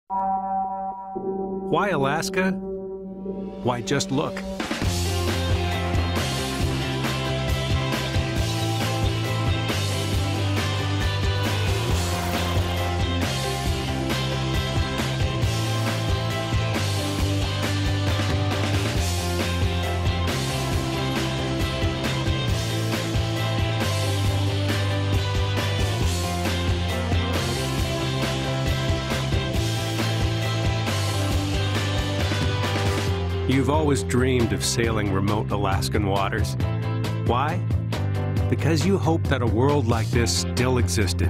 Why Alaska? Why, just look. You've always dreamed of sailing remote Alaskan waters. Why? Because you hoped that a world like this still existed.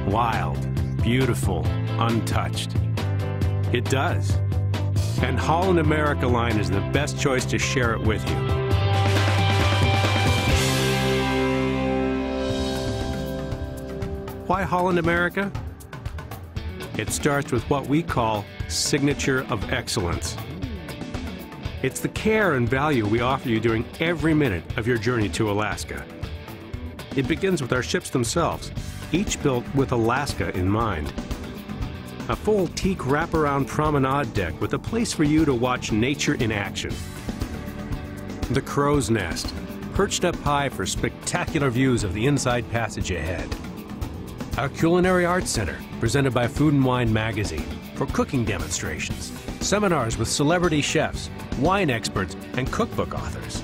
Wild, beautiful, untouched. It does. And Holland America Line is the best choice to share it with you. Why Holland America? It starts with what we call signature of excellence. It's the care and value we offer you during every minute of your journey to Alaska. It begins with our ships themselves, each built with Alaska in mind. A full teak wraparound promenade deck with a place for you to watch nature in action. The Crow's Nest, perched up high for spectacular views of the inside passage ahead. Our Culinary Arts Center, presented by Food and Wine magazine, for cooking demonstrations, seminars with celebrity chefs, wine experts, and cookbook authors.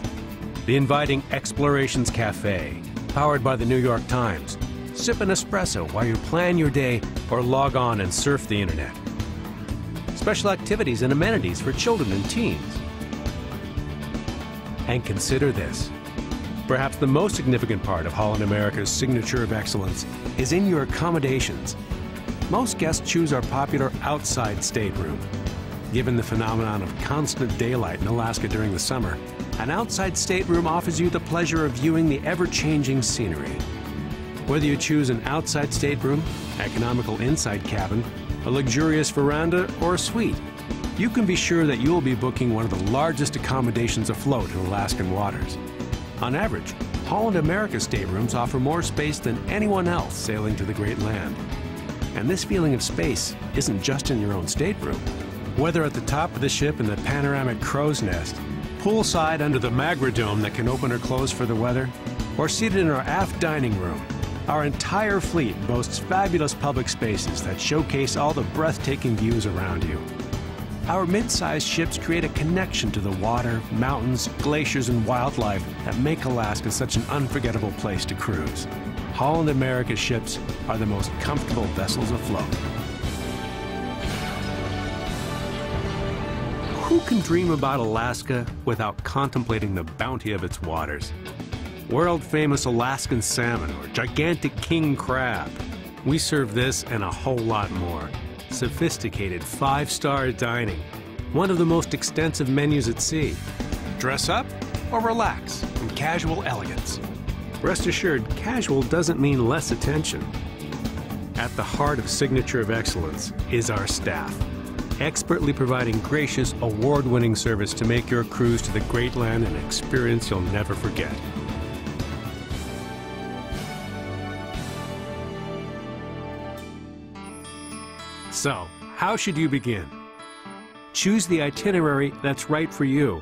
The inviting Explorations Cafe, powered by the New York Times. Sip an espresso while you plan your day or log on and surf the internet. Special activities and amenities for children and teens. And consider this. Perhaps the most significant part of Holland America's signature of excellence is in your accommodations. Most guests choose our popular outside stateroom. Given the phenomenon of constant daylight in Alaska during the summer, an outside stateroom offers you the pleasure of viewing the ever-changing scenery. Whether you choose an outside stateroom, economical inside cabin, a luxurious veranda, or a suite, you can be sure that you will be booking one of the largest accommodations afloat in Alaskan waters. On average, Holland America staterooms offer more space than anyone else sailing to the Great Land. And this feeling of space isn't just in your own stateroom. Whether at the top of the ship in the panoramic Crow's Nest, poolside under the Magra Dome that can open or close for the weather, or seated in our aft dining room, our entire fleet boasts fabulous public spaces that showcase all the breathtaking views around you. Our mid-sized ships create a connection to the water, mountains, glaciers, and wildlife that make Alaska such an unforgettable place to cruise. Holland America ships are the most comfortable vessels afloat. Who can dream about Alaska without contemplating the bounty of its waters? World-famous Alaskan salmon or gigantic king crab. We serve this and a whole lot more. Sophisticated five-star dining. One of the most extensive menus at sea. Dress up or relax in casual elegance. Rest assured, casual doesn't mean less attention. At the heart of signature of excellence is our staff, expertly providing gracious, award-winning service to make your cruise to the Great Land an experience you'll never forget. So, how should you begin? Choose the itinerary that's right for you.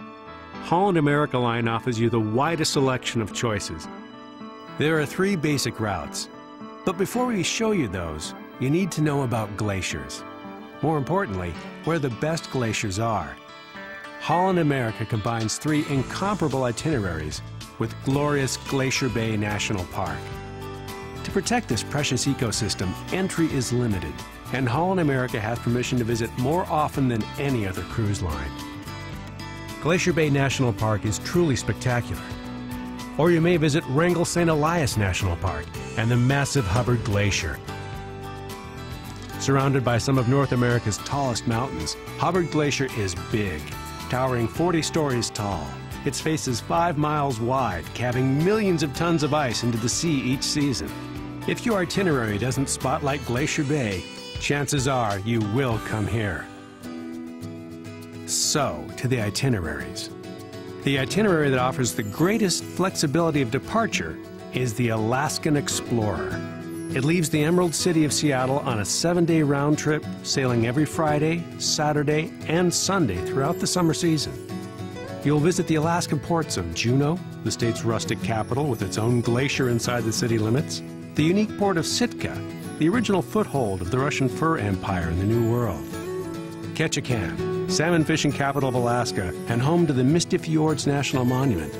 Holland America Line offers you the widest selection of choices. There are 3 basic routes, but before we show you those, you need to know about glaciers. More importantly, where the best glaciers are. Holland America combines 3 incomparable itineraries with glorious Glacier Bay National Park. To protect this precious ecosystem, entry is limited, and Holland America has permission to visit more often than any other cruise line. Glacier Bay National Park is truly spectacular. Or you may visit Wrangell St. Elias National Park and the massive Hubbard Glacier. Surrounded by some of North America's tallest mountains, Hubbard Glacier is big, towering 40 stories tall. Its face is 5 miles wide, calving millions of tons of ice into the sea each season. If your itinerary doesn't spotlight Glacier Bay, chances are you will come here. So, to the itineraries. The itinerary that offers the greatest flexibility of departure is the Alaskan Explorer. It leaves the Emerald City of Seattle on a 7-day round trip, sailing every Friday, Saturday, and Sunday throughout the summer season. You'll visit the Alaskan ports of Juneau, the state's rustic capital with its own glacier inside the city limits, the unique port of Sitka, the original foothold of the Russian fur empire in the New World, Ketchikan, salmon fishing capital of Alaska and home to the Misty Fjords National Monument,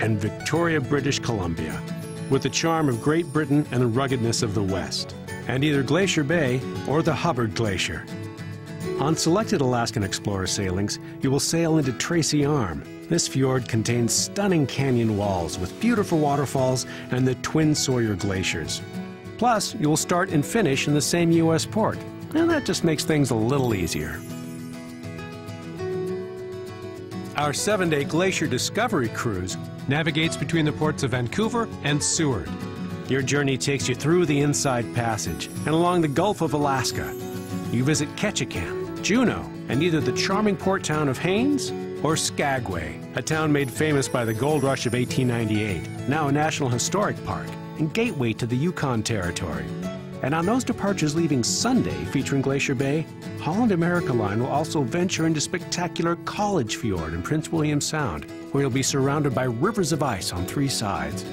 and Victoria, British Columbia, with the charm of Great Britain and the ruggedness of the West, and either Glacier Bay or the Hubbard Glacier. On selected Alaskan Explorer sailings, you will sail into Tracy Arm. This fjord contains stunning canyon walls with beautiful waterfalls and the Twin Sawyer Glaciers. Plus, you will start and finish in the same U.S. port, and that just makes things a little easier. Our 7-day Glacier Discovery Cruise navigates between the ports of Vancouver and Seward. Your journey takes you through the Inside Passage and along the Gulf of Alaska. You visit Ketchikan, Juneau, and either the charming port town of Haines or Skagway, a town made famous by the gold rush of 1898, now a National Historic Park and gateway to the Yukon Territory. And on those departures leaving Sunday featuring Glacier Bay, Holland America Line will also venture into spectacular College Fjord in Prince William Sound, where you'll be surrounded by rivers of ice on 3 sides.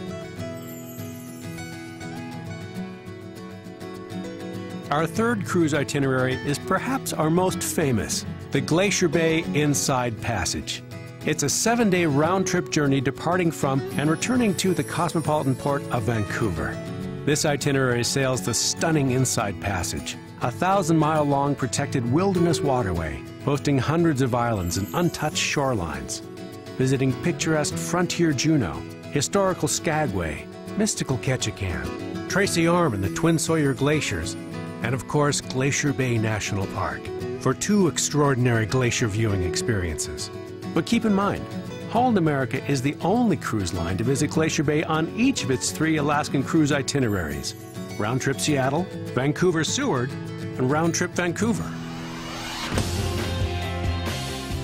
Our third cruise itinerary is perhaps our most famous, the Glacier Bay Inside Passage. It's a 7-day round-trip journey departing from and returning to the cosmopolitan port of Vancouver. This itinerary sails the stunning Inside Passage, a 1,000-mile-long protected wilderness waterway, boasting hundreds of islands and untouched shorelines. Visiting picturesque frontier Juneau, historical Skagway, mystical Ketchikan, Tracy Arm and the Twin Sawyer Glaciers, and of course Glacier Bay National Park, for 2 extraordinary glacier viewing experiences. But keep in mind, Holland America is the only cruise line to visit Glacier Bay on each of its 3 Alaskan cruise itineraries: round-trip Seattle, Vancouver Seward, and round-trip Vancouver.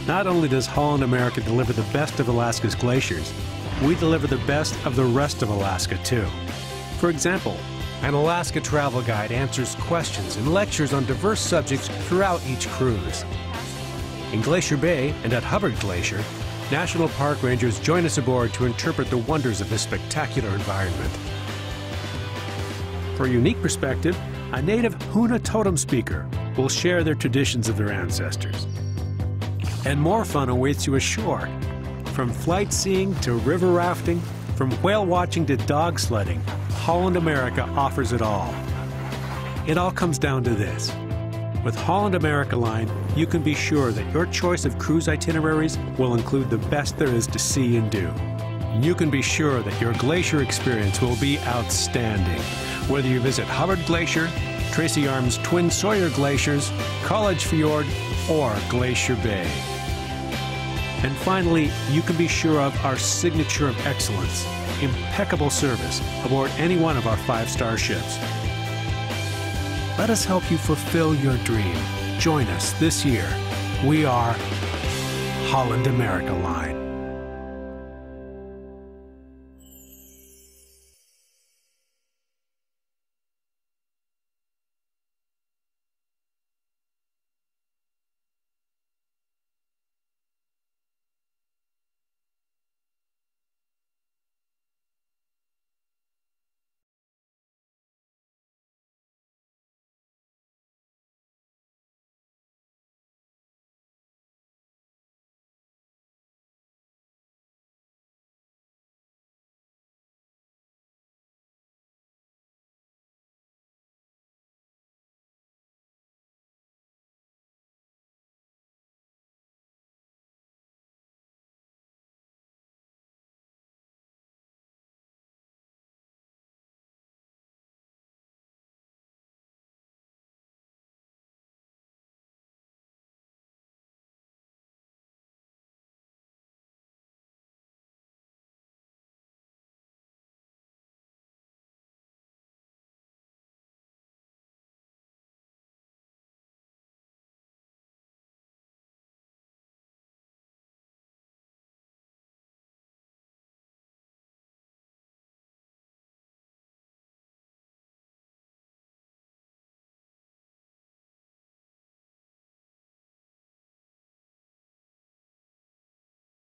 Not only does Holland America deliver the best of Alaska's glaciers, we deliver the best of the rest of Alaska too. For example, an Alaska travel guide answers questions and lectures on diverse subjects throughout each cruise. In Glacier Bay and at Hubbard Glacier, National Park Rangers join us aboard to interpret the wonders of this spectacular environment. For a unique perspective, a native Huna totem speaker will share their traditions of their ancestors. And more fun awaits you ashore. From flight seeing to river rafting, from whale watching to dog sledding, Holland America offers it all. It all comes down to this. With Holland America Line, you can be sure that your choice of cruise itineraries will include the best there is to see and do. You can be sure that your glacier experience will be outstanding, whether you visit Hubbard Glacier, Tracy Arm's Twin Sawyer Glaciers, College Fjord, or Glacier Bay. And finally, you can be sure of our signature of excellence, impeccable service aboard any one of our 5-star ships. Let us help you fulfill your dream. Join us this year. We are Holland America Line.